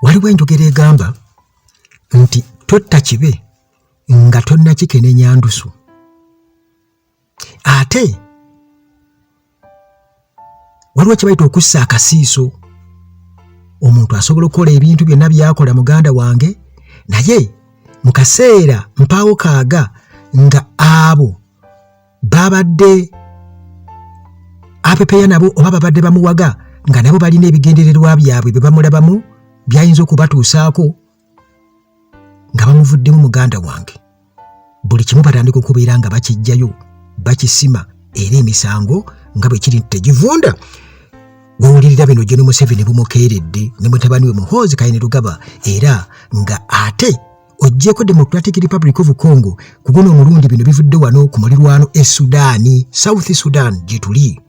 waliwo enjogera egamba nti totta kibe nga tonna kikenenya ndusu. Ate waliwo kye bayita okussa akasiiso. Omuntu asobola okukola ebintu byonna byakola muganda wange, naye mu kaseera mpaawo kaaga nga abo babadde apepeya nabo oba babadde bamuwaga nga nabo balina ebigendererwa byabwe bye bamulabamu byayinza okubatuusaako, nga bamuvuddemu muganda wange. Buli kimu batandika okubeera nga bakijjayo, bakisima, era emisango nga bwe kiri tegivunda. Wawulirira bino John Museveni bumukeeredde ne mutabani we Muhoozi Kainerugaba, era nga ate ojjeko Democratic Republic of Congo ku guno omulundi bino bivudde wano ku mulirwano e Sudaani, South Sudan gye tuli.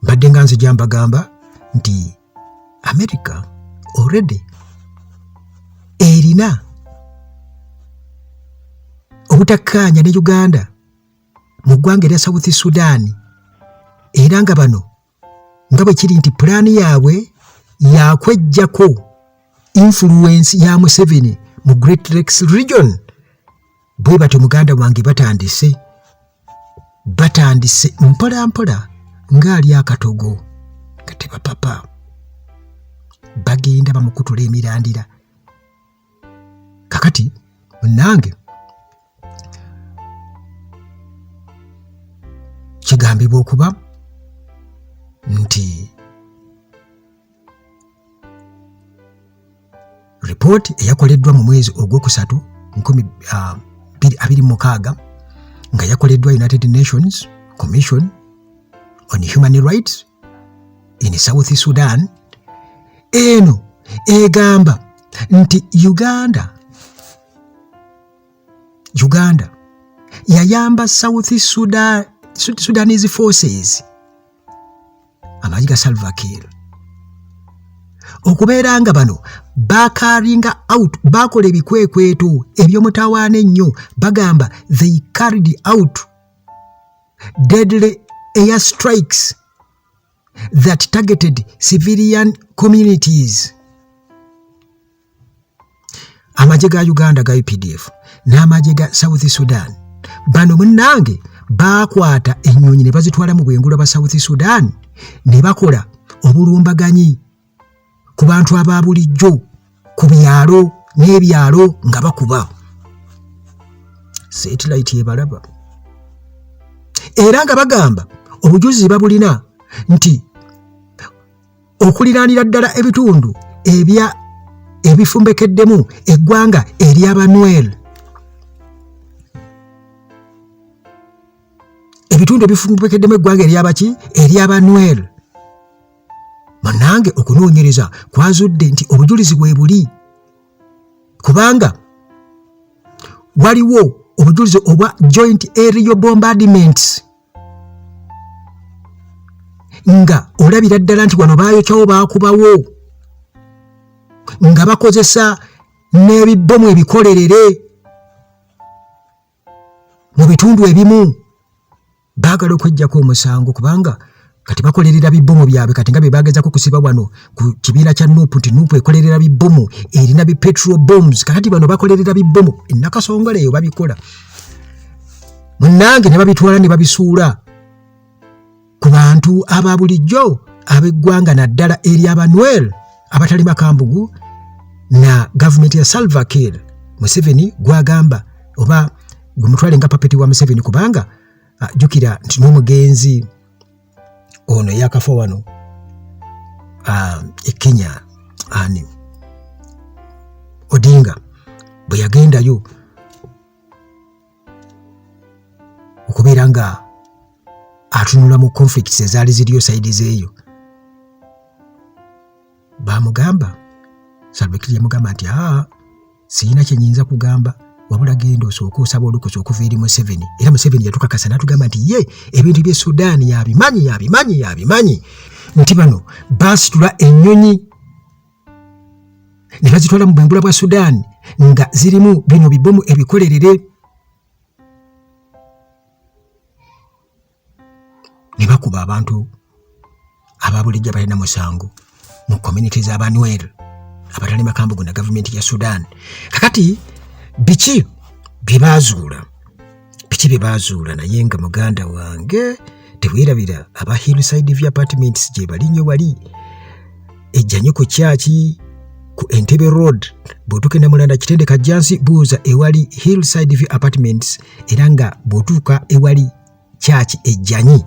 Mbadde nga nzija mbagamba nti America already erina obutakkaanya ne Uganda mu ggwanga erya South Sudan, era nga bano nga bwe kiri nti pulaani yaabwe yakwejjako influence ya Museveni mu Great Lakes region. Bwe batyo muganda wange batandise mpola mpola ng'ali akatogo kateba papa, bagenda bamukutula emirandira. Kakati munnange kigambibwa okuba nti ripooti eyakoleddwa mu mwezi ogwokusatu 2026 nga yakoleddwa United Nations Commission on Human Rights in South Sudan, eno egamba nti Uganda yayamba South Sudanese forces, amagye ga Salva Kiir, okubeera nga bano bakaringa out, bakola ebikwekweto ebyomutawaana ennyo. Bagamba they carried out deadly air strikes that targeted civilian communities. Amagye ga Uganda ga UPDF n'amagye ga South Sudan bano munnange bakwata ennyonyi ne bazitwala mu bwengula ba South Sudan ne bakola obulumbaganyi ku bantu aba bulijjo ku byalo n'ebyalo nga bakuba satellite ebalaba, era nga bagamba obujuzi babulina nti okuliraanira ddala ebitundu ebifumbekeddemu eggwanga ery'Abanwel, ebitundu ebifumbekeddemu eggwanga ery'abaki ery'Abanwel. Munnange okunoonyereza kwazudde nti obujulizi bwe buli, kubanga waliwo obujulizi obwa joint aerial bombardments nga olabira ddala nti wano baayokyawo baakubawo nga bakozesa n'ebibbomu ebikolerere mu bitundu ebimu. Baagala okweggyako omusango kubanga kati bakolerera bibbomu byabwe, kati nga bye baagezako kusiba wano ku kibiina kya Nuupu nti Nuupu ekolerera bibbomu, erina petrol bombs, kakati bano bakolerera bibbomu ennakasongole eyo babikola. Munnange ne babitwala ne babisuula ku bantu aba bulijjo ab'eggwanga naddala ery'Abanwel abatali makambugu na gavumenti ya Salva Kiir. Museveni gwagamba oba gumutwale nga papeti wa Museveni, kubanga jukira nti n'omugenzi ono yakafa wano e Kenya ani Odinga bwe yagendayo okubeera nga atunula mu conflicts ezaali ziriyo saidi zeeyo, bamugamba Salva Kiir yamugamba nti siyina kye nyinza kugamba wabula genda osooka osaba olukusa okuva eri Museveni. Era Museveni yatukakasa n'atugamba nti ye ebintu by'e Sudaani yabimanyi nti bano baasitula ennyonyi ne bazitwala mu bwengula bwa Sudaani nga zirimu bino bibbomu ebikolerere, ne bakuba abantu ababulijjo abalina musango mu community z'Abanwel abatali makambugu na government ya Sudan. Kakati biki bibaazuula naye nga muganda wange teweerabira aba Hillside View Apartments gye bali nnyo wali ejjanye ku kyaki ku Entebbe Road bw'otuuka Namulanda Kitendeka Jansi buuza ewali Hillside View Apartments era nga bw'otuuka ewali kyaki ejjanyi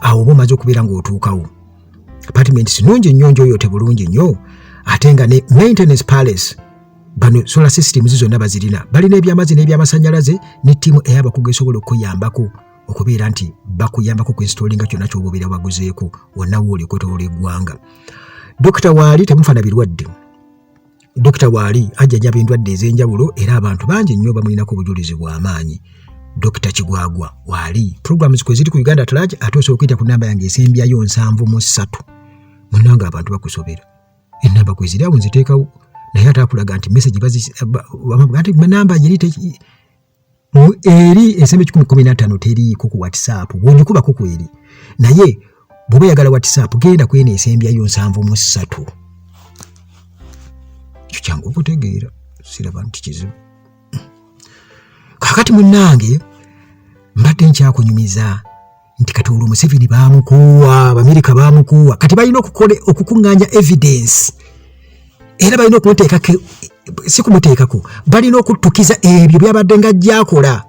awo oba omaze okubeera ng'otuukawo. Apartments nnungi nnyo njoyo tebulungi nnyo ate nga ne maintenance palace bano solar systems zonna bazirina balina ebyamazzi n'ebyamasanyalaze ne ttiimu ey'abakugu esobola okuyambako okubeera nti bakuyambako ku installinga kyonna ky'obobeera waguzeeko wonna wooli okwetooloola eggwanga. Dr. Waali temufana birwadde. Dr. Waali ajjajjaba endwadde ez'enjawulo era abantu bangi nnyo bamulinako obujulizi bw'amaanyi. Dr. Kigwagwa Waali programs kwe ziri ku Uganda Atalagi ate osobola okuyita ku nnamba yange esembyayo 73 munnange abantu bakusobera ennamba kwe ziri awo nziteekawo naye ate akulaga nti message ati nnamba eri esembe 1015 teriiko ku WhatsApp bw'ogikubako kweri naye bw'oba oyagala WhatsApp genda kweno esembyayo 73 ekyo kyangu okutegeera siraba nti kizibu. Kakati munnange mbadde nkyakunyumiza nti kati olwo Museveni baamukuwa Abamerika baamukuwa kati balina okukuŋŋaanya evidence era balina okumuteekako si kumuteekako balina okuttukiza ebyo byabadde nga ajjakola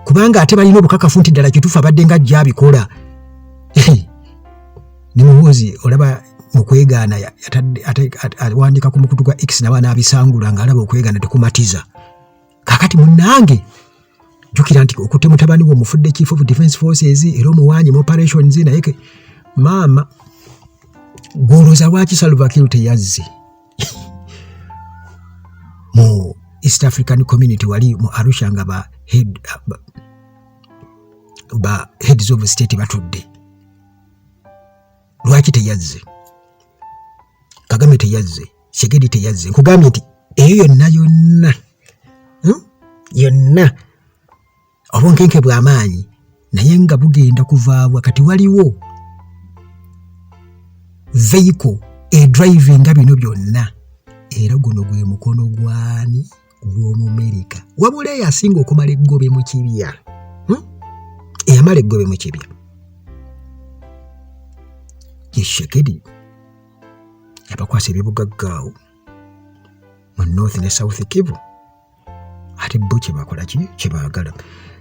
kubanga ate balina obukakafu nti ddala kituufu abadde nga ajjabikola. Ne mubuuzi olaba mu kwegaana awandiika ku mukutu gwa X n'abaana abisangula ng'alaba okwegaana tekumatiza. Kakati munnange jukira nti okutte mutabani wo mufudde Chief of Defence Forces era omuwaanye mu operations naye maama gwolooza lwaki Salva Kiir teyazze mu East African Community wali mu Arusha nga ba heads of state batudde lwaki teyazze Kagame teyazze Segedi teyazze nkugambye nti eyo yonna obunkenke bw'amaanyi naye nga bugenda kuvaabwa kati waliwo vehicle edrivinga bino byonna era guno gwe mukono gwani gw'Omumerika wabula eyasinga okumala eggobe mu kibya eyamala eggobe mu kibya ye Shekedi yabakwasa eby'obugaggaawo mu North ne South Kivu ate bo kyebakola kyebaagala.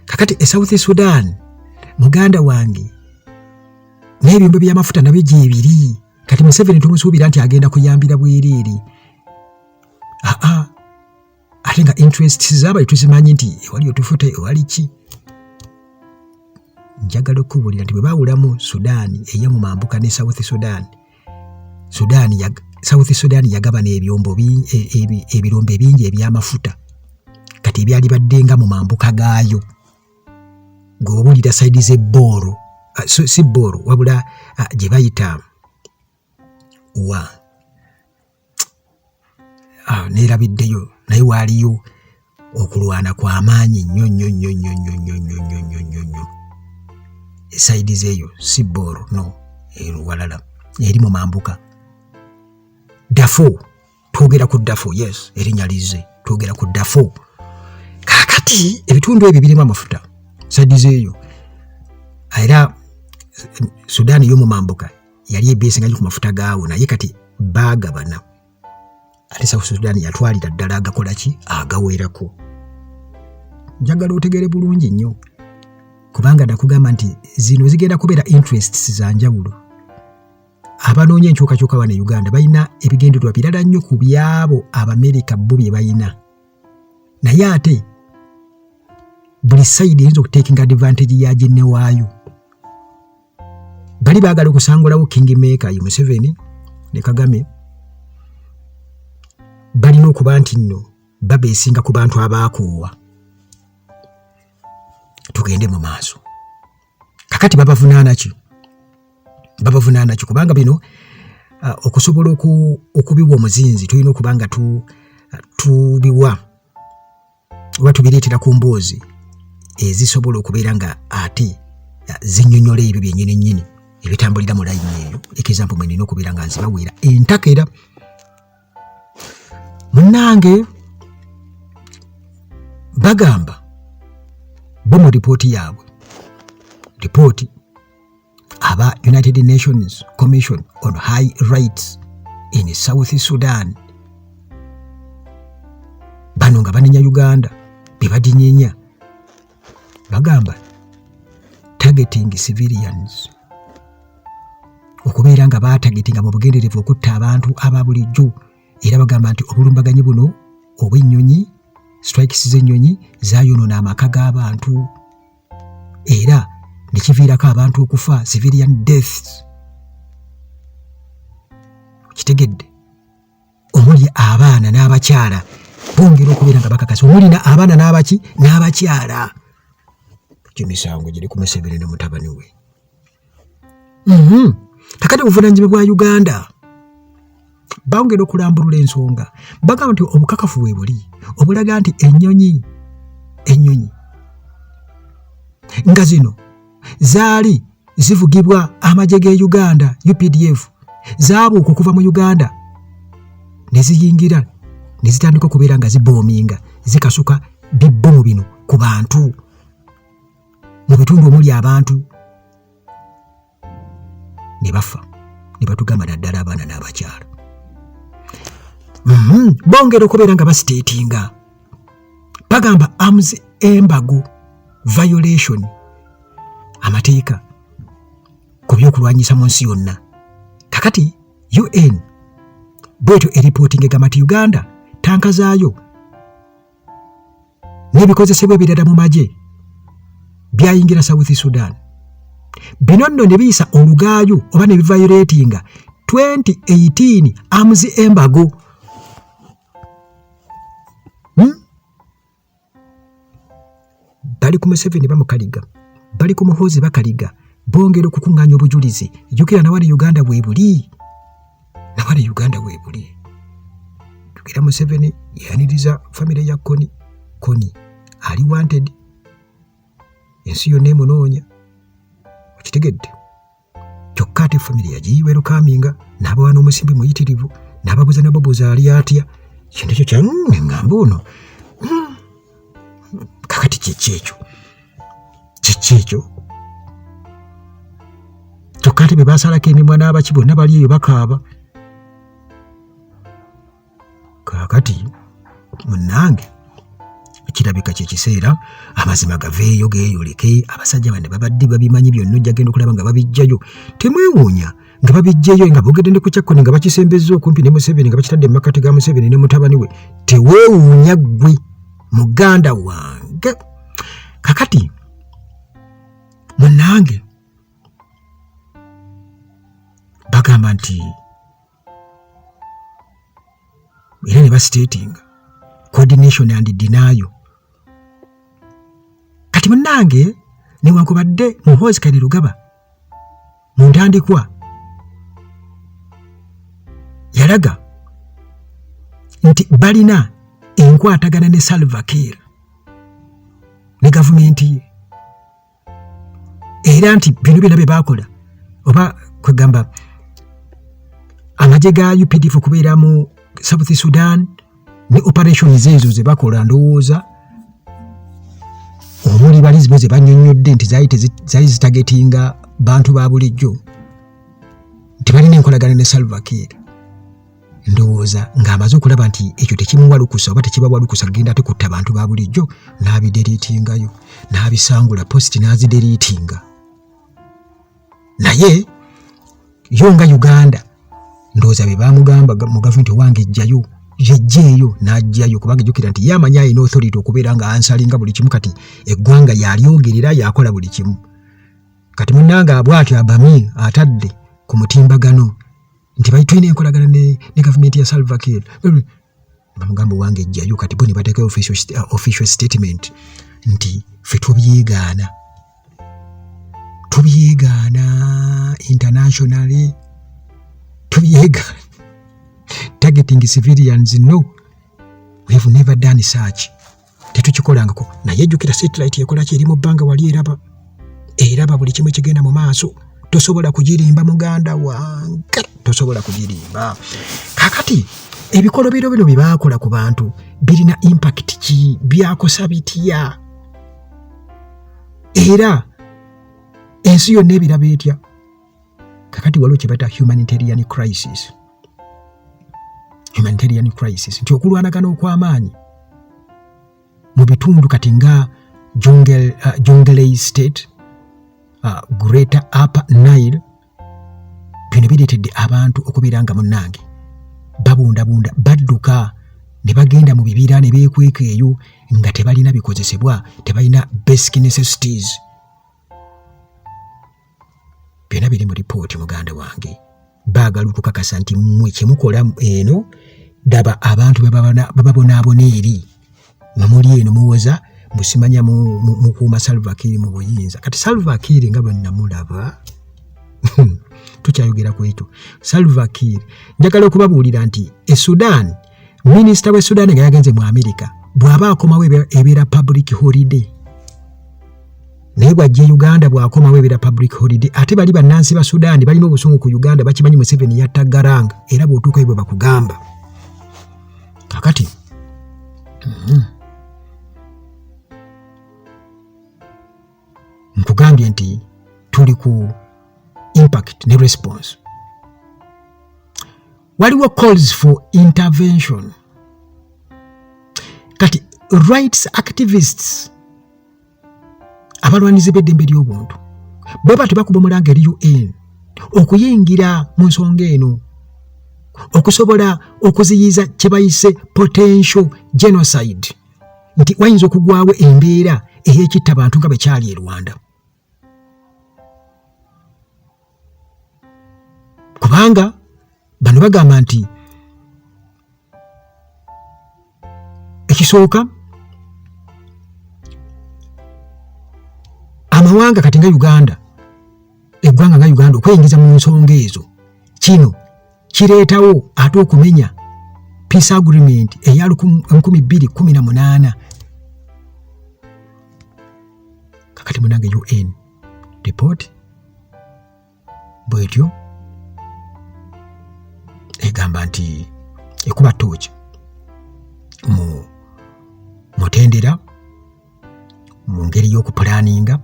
Kakati e South Sudan muganda wange n'ebyombo by'amafuta nabyo gyebiri kati Museveni tumusuubira nti agenda kuyambira bwereere ate nga interests z'abantu tuzimanyi nti ewali otufuta ewali ki. Njagala okubuulira nti bwe baawulamu Sudan eya mu mambuka ne South Sudan South Sudan yagabana ebirombe bingi eby'amafuta kati ebyali baddenga mu mambuka gaayo ng'obuulira sayidi z'ebbooro si bbooro wabula gye bayita wa neerabiddeyo naye waaliyo okulwana kw'amaanyi nnyo sayidi zeeyo si bbooro no walala eri mu mambuka Darfur twogera ku Darfur yes erinnya lizze twogera ku Darfur kakati ebitundu ebyo birimu amafuta sayidi zeeyo era Sudan y'omu mambuka yali ebeesinga ku mafuta gaawo naye kati baagabana ate South Sudan yatwalira ddala agakola ki agaweerako. Njagala otegere bulungi nnyo kubanga nakugamba nti zino zigenda kubeera interests za njawulo. Abanoonya enkyukakyuka wane Uganda balina ebigendererwa birala nnyo ku byabo Abamerika bo bye balina naye ate buli sayidi eyinza okuteekinga advantage ya ginne waayo. Bali baagala okusangulawo Kingmaker Museveni ne Kagame balina okuba nti nno babeesinga ku bantu abaakoowa. Tugende mu maaso kakati babavunaana ki kubanga bino okusobola okubiwa omuzinzi tulina okuba nga tubiwa oba tubireetera ku mboozi ezisobola okubeera nga ate zinnyonnyola ebyo byennyini nnyini ebitambulira mu layini eyo example mwe nina okubeera nga nzibawera entakera. Munnange bagamba bo mu ripooti yaabwe, ripooti aba United Nations Commission on High Rights in South Sudan, bano nga banenya Uganda bebadinyenya, bagamba targeting civilians, okubeera nga batargetinga mu bugenderevu okutta abantu aba bulijjo, era bagamba nti obulumbaganyi buno obw'ennyonyi, strikes z'ennyonyi zaayonoona amaka g'abantu era ne kiviirako abantu okufa, civilian deaths. Kitegedde omuli abaana n'abakyala bongera okubeera nga bakakasa, omuli abaana n'abakyala. Gy'emisango giri ku Museveni ne mutabani we. Kakati obuvunaanyizibwa bwa Uganda bongera okulambulula ensonga, bagamba nti obukakafu bwe buli obulaga nti ennyonyi nga zino zaali zivugibwa amagye g'e Uganda UPDF, zaabuuka okuva mu Uganda ne ziyingira ne zitandika okubeera nga ziboominga, zikasuka bibbomu bino ku bantu mu bitundu omuli abantu ne bafa, ne batugamba naddala abaana n'abakyala. Bongera okubeera nga basiteetinga, bagamba arms embargo violation, amateeka ku byokulwanyisa mu nsi yonna. Kakati UN bwetyo eripootinga egamba nti Uganda tanka zaayo n'ebikozesebwa ebirala mu magye byayingira South Sudan. Bino nno ne biyisa olugaayo oba ne biviolatinga 2018 arms embargo. Bali ku Museveni bamukaliga, bali ku Muhoozi bakaliga, bongera okukuŋŋaanya obujulizi. Jjukira nawale Uganda bwe buli, nawale Uganda bwe buli. Jjukira Museveni yaniriza famire ya Koni ali wanted, ensi yonna emunoonya. Okitegedde? Kyokka ate famire yagiyiwa welcoming, n'abawa n'omusimbi muyitirivu, n'ababuuza nababuuza ali atya. Kintu ekyo kyaŋŋamba ono kakati kiki ekyo kyokka ate be basalako emimwa n'abaki bonna bali eyo bakaaba. Kakati munnange kirabika kyekiseera amazima gaveeyo geeyoleke. Abasajja bane babadde babimanyi byonna, ojja genda okulaba nga babijjayo, temwewuunya nga babijjayo nga boogedde ne ku Kyakkoni nga bakisembezza okumpi ne Museveni nga bakitadde mu makati ga Museveni ne mutabani we. Teweewuunya ggwe muganda wange. Kakati munnange bagamba nti era ne basitatinga coordination and denial. Kati munnange newankubadde Muhoozi Kainerugaba mu ntandikwa yalaga nti balina enkwatagana ne Salva Kiir ne gavumenti ye, era nti bino byonna bye baakola oba kwegamba amagye ga UPDF okubeera mu South Sudan ne operations ezo ze bakola, ndowooza omuli bali zibo ze bannyonnyodde nti zaali zitagetinga bantu ba bulijjo, nti balina enkolagana ne Salva Kiir. Ndowooza ng'amaze okulaba nti ekyo tekimuwalukusa oba tekibawalukusa kugenda ate kutta bantu ba bulijjo, n'abideriitingayo, n'abisangula post n'azideriitinga. Naye yo nga Uganda ndowooza be baamugamba mu gavumenti owange ejjayo, yejjeeyo n'ajjayo, kubanga jjukira nti yamanya alina authority okubeera nga ansalinga buli kimu. Kati eggwanga yalyogerera yakola buli kimu. Kati munnange abwatyo abami atadde ku mutimbagano nti tulina enkolagana ne gavumenti ya Salva Kiir. Bamugamba owange ejjayo, kati bo ne bateekayo official statement nti ffe tubyegaana internationally, tubyegaana. Targeting civilians, no, we have never done such. Tetukikolangako. Naye jjukira satellite ekola ki eri mu bbanga wali eraba buli kimu ekigenda mu maaso. tosobola kugirimba muganda wange, tosobola kugirimba. Kakati ebikolobero bino bye baakola ku bantu birina impact ki, byakosa bitya? Era ensi yonna ebiraba etya? Kakati waliwo kye bata humanitarian crisis. Humanitarian crisis nti okulwanagana okw'amaanyi mu bitundu kati nga Jonglei State, Greater Upper Nile, bino bireetedde abantu okubeera nga munnange babundabunda, badduka ne bagenda mu bibira ne beekweka eyo nga tebalina bikozesebwa, tebalina basic necessities. Byonna biri mu ripooti muganda wange. Baagala okukakasa nti mmwe kye mukola eno, daba abantu bababonaabona eri mumuli eno muwoza musimanya mukuuma Salva Kiir mu buyinza. Kati Salva Kiir nga bwe namulaba tukyayogera ku ekyo. Salva Kiir njagala okubabuulira nti Sudan, minisita w'e Sudan nga yagenze mu Amerika, bw'aba akomawo ebeera public holiday. Naye bw'ajja Uganda bw'akomawo ebeera public holiday. Ate bali bannansi ba Sudan balina obusungu ku Uganda, bakimanyi Museveni yatta Garanga, era bw'otuuka ebyo bakugamba. Kakati nkugambye nti tuli ku impact ne response. Waliwo calls for intervention. Kati rights activists, abalwanizi b'eddembe ly'obuntu, bwe bati bakuba omulanga eri UN okuyingira mu nsonga eno, okusobola okuziyiza kye bayise potential genocide, nti wayinza okugwawo embeera ey'ekitta bantu nga bwe kyali e Rwanda. Kubanga bano bagamba nti ekisooka amawanga kati nga Uganda, eggwanga nga Uganda okweyingiza mu nsonga ezo, kino kireetawo ate okumenya peace agreement eya 2018. Kakati munange UN report bwetyo egamba nti ekuba tochi mu mutendera mu ngeri y'okupulaninga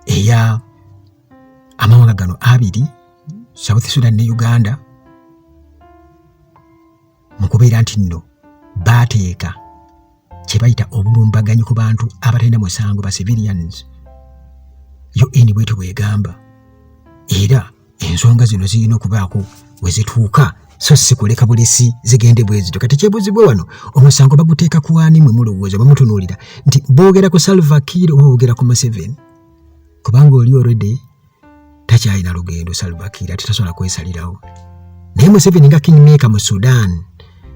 eya amawanga gano abiri, South Sudan ne Uganda, mu kubeera nti nno baateeka kye bayita obulumbaganyi ku bantu abatalina musango ba civilians. UN bwetyo bwegamba, era ensonga zino zirina okubaako we zituuka, so si kuleka bulesi zigende bwezito. Kati kyebuuzibwa wano, omusango baguteeka ku ani mwe mulowooza bamutunuulira nti boogera ku Salva Kiir oba boogera ku Museveni? Kubanga oli already takyalina lugendo Salva Kiir, ate tasobola kwesalirawo. Naye Museveni nga kingmaker mu Sudan,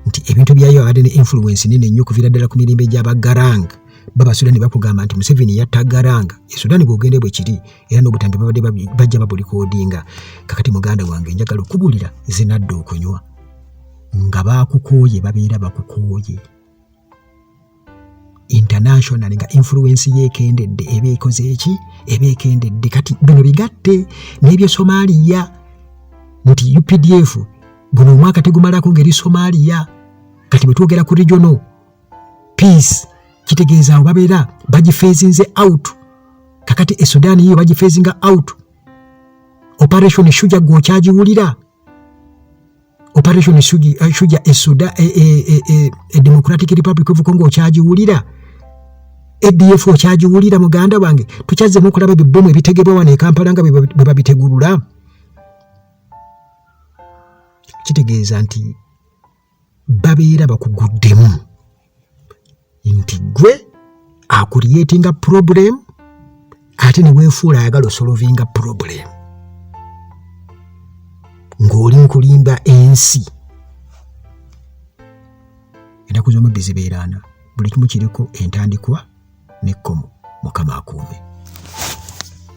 nti ebintu byayo abadde ne influence nene nnyo okuviira ddala ku mirimbe gy'Abagaranga. Baba Sudan bakugamba nti Museveni yatta Garanga. E Sudan bwogende bwe kiri, era n'obutambi babadde bajja babulikoodinga. Kakati muganda wange njagala okubulira zinadde okunywa nga baakukooye babeera bakukooye. International nga influence yeekendedde eba ekoze eki? Eba ekendedde. Kati bino bigatte n'ebyo Somalia, nti UPDF guno omwaka tegumalako ngeri Somalia. Kati bwe twogera ku regional peace, kitegeeza abo babeera bagifeezinze out. Kakati e Sudan yo bagifeezinga out. Operation Shuja gw'okyagiwulira? Operation Shuja e Sudan Democratic Republic of Congo okyagiwulira? ADF okyagiwulira muganda wange? Tukyazzemu okulaba ebibbomu ebitegebwa wano e Kampala nga bwe babitegulula. Kitegeeza nti babeera bakuguddemu nti gwe akurietinga problem ate ne weefuula ayagala osolovinga problem ng'oli nkulimba ensi. Ennaku z'omubbi zibeerana, buli kimu kiriko entandikwa n'ekkomo. Mukama akuume.